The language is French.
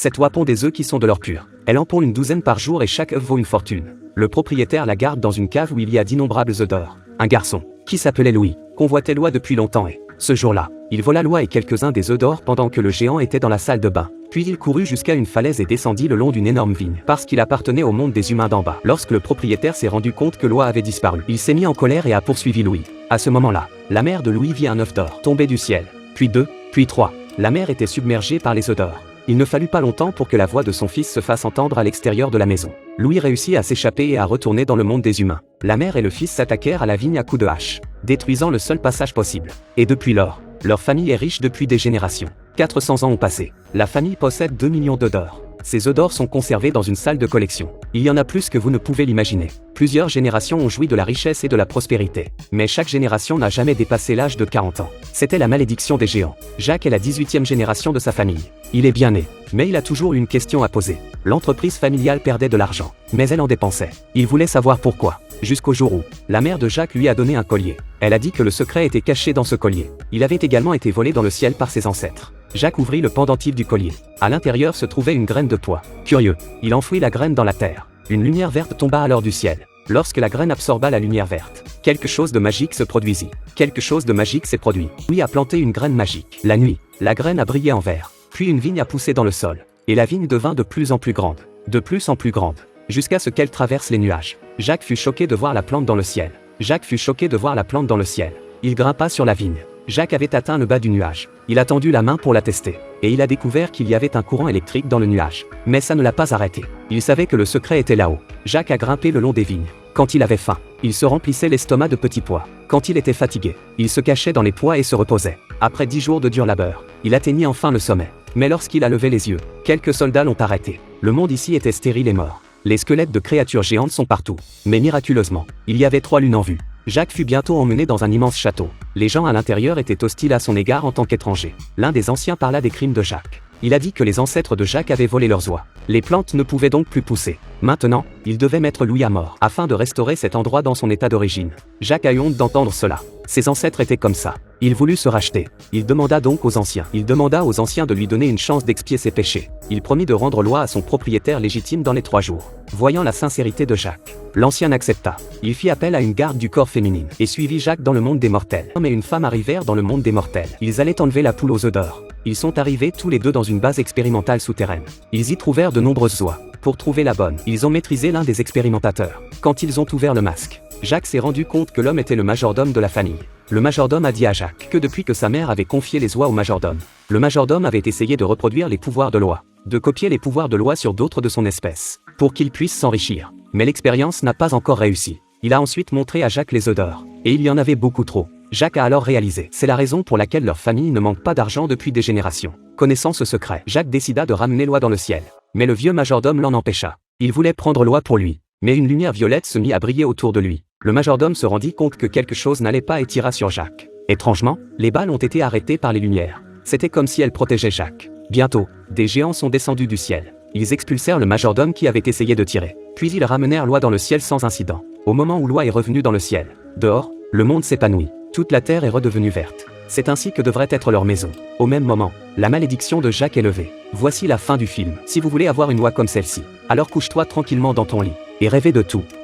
Cette oie pond des œufs qui sont de l'or pur. Elle en pond une douzaine par jour et chaque œuf vaut une fortune. Le propriétaire la garde dans une cave où il y a d'innombrables œufs d'or. Un garçon, qui s'appelait Louis, convoitait l'oie depuis longtemps et, ce jour-là, il vola l'oie et quelques-uns des œufs d'or pendant que le géant était dans la salle de bain. Puis il courut jusqu'à une falaise et descendit le long d'une énorme vigne, parce qu'il appartenait au monde des humains d'en bas. Lorsque le propriétaire s'est rendu compte que l'oie avait disparu, il s'est mis en colère et a poursuivi Louis. À ce moment-là, la mère de Louis vit un œuf d'or tomber du ciel, puis 2, puis 3. La mer était submergée par les œufs d'or. Il ne fallut pas longtemps pour que la voix de son fils se fasse entendre à l'extérieur de la maison. Louis réussit à s'échapper et à retourner dans le monde des humains. La mère et le fils s'attaquèrent à la vigne à coups de hache, détruisant le seul passage possible. Et depuis lors, leur famille est riche depuis des générations. 400 ans ont passé. La famille possède 2 millions d'œufs d'or. Ces œufs d'or sont conservés dans une salle de collection. Il y en a plus que vous ne pouvez l'imaginer. Plusieurs générations ont joui de la richesse et de la prospérité. Mais chaque génération n'a jamais dépassé l'âge de 40 ans. C'était la malédiction des géants. Jacques est la 18e génération de sa famille. Il est bien né, mais il a toujours eu une question à poser. L'entreprise familiale perdait de l'argent, mais elle en dépensait. Il voulait savoir pourquoi. Jusqu'au jour où, la mère de Jacques lui a donné un collier. Elle a dit que le secret était caché dans ce collier. Il avait également été volé dans le ciel par ses ancêtres. Jacques ouvrit le pendentif du collier. À l'intérieur se trouvait une graine de pois. Curieux, il enfouit la graine dans la terre. Une lumière verte tomba alors du ciel. Lorsque la graine absorba la lumière verte, quelque chose de magique se produisit. Quelque chose de magique s'est produit. Louis a planté une graine magique. La nuit, la graine a brillé en vert. Puis une vigne a poussé dans le sol. Et la vigne devint de plus en plus grande. De plus en plus grande. Jusqu'à ce qu'elle traverse les nuages. Jacques fut choqué de voir la plante dans le ciel. Jacques fut choqué de voir la plante dans le ciel. Il grimpa sur la vigne. Jacques avait atteint le bas du nuage. Il a tendu la main pour la tester. Et il a découvert qu'il y avait un courant électrique dans le nuage. Mais ça ne l'a pas arrêté. Il savait que le secret était là-haut. Jacques a grimpé le long des vignes. Quand il avait faim, il se remplissait l'estomac de petits pois. Quand il était fatigué, il se cachait dans les pois et se reposait. Après 10 jours de dur labeur, il atteignit enfin le sommet. Mais lorsqu'il a levé les yeux, quelques soldats l'ont arrêté. Le monde ici était stérile et mort. Les squelettes de créatures géantes sont partout. Mais miraculeusement, il y avait 3 lunes en vue. Jacques fut bientôt emmené dans un immense château. Les gens à l'intérieur étaient hostiles à son égard en tant qu'étranger. L'un des anciens parla des crimes de Jacques. Il a dit que les ancêtres de Jacques avaient volé leurs oies. Les plantes ne pouvaient donc plus pousser. Maintenant, il devait mettre Louis à mort, afin de restaurer cet endroit dans son état d'origine. Jacques a eu honte d'entendre cela. Ses ancêtres étaient comme ça. Il voulut se racheter. Il demanda donc aux anciens. Il demanda aux anciens de lui donner une chance d'expier ses péchés. Il promit de rendre l'oie à son propriétaire légitime dans les 3 jours. Voyant la sincérité de Jacques, l'ancien accepta. Il fit appel à une garde du corps féminine et suivit Jacques dans le monde des mortels. Un homme et une femme arrivèrent dans le monde des mortels. Ils allaient enlever la poule aux œufs d'or. Ils sont arrivés tous les deux dans une base expérimentale souterraine. Ils y trouvèrent de nombreuses oies. Pour trouver la bonne, ils ont maîtrisé l'un des expérimentateurs. Quand ils ont ouvert le masque, Jacques s'est rendu compte que l'homme était le majordome de la famille. Le majordome a dit à Jacques que depuis que sa mère avait confié les oies au majordome, le majordome avait essayé de reproduire les pouvoirs de l'oie, de copier les pouvoirs de l'oie sur d'autres de son espèce, pour qu'il puisse s'enrichir. Mais l'expérience n'a pas encore réussi. Il a ensuite montré à Jacques les œufs d'or, et il y en avait beaucoup trop. Jacques a alors réalisé. C'est la raison pour laquelle leur famille ne manque pas d'argent depuis des générations. Connaissant ce secret, Jacques décida de ramener l'oie dans le ciel. Mais le vieux majordome l'en empêcha. Il voulait prendre l'oie pour lui. Mais une lumière violette se mit à briller autour de lui. Le majordome se rendit compte que quelque chose n'allait pas et tira sur Jacques. Étrangement, les balles ont été arrêtées par les lumières. C'était comme si elles protégeaient Jacques. Bientôt, des géants sont descendus du ciel. Ils expulsèrent le majordome qui avait essayé de tirer. Puis ils ramenèrent l'oie dans le ciel sans incident. Au moment où l'oie est revenue dans le ciel, dehors, le monde s'épanouit. Toute la terre est redevenue verte. C'est ainsi que devrait être leur maison. Au même moment, la malédiction de Jacques est levée. Voici la fin du film. Si vous voulez avoir une oie comme celle-ci, alors couche-toi tranquillement dans ton lit et rêvez de tout.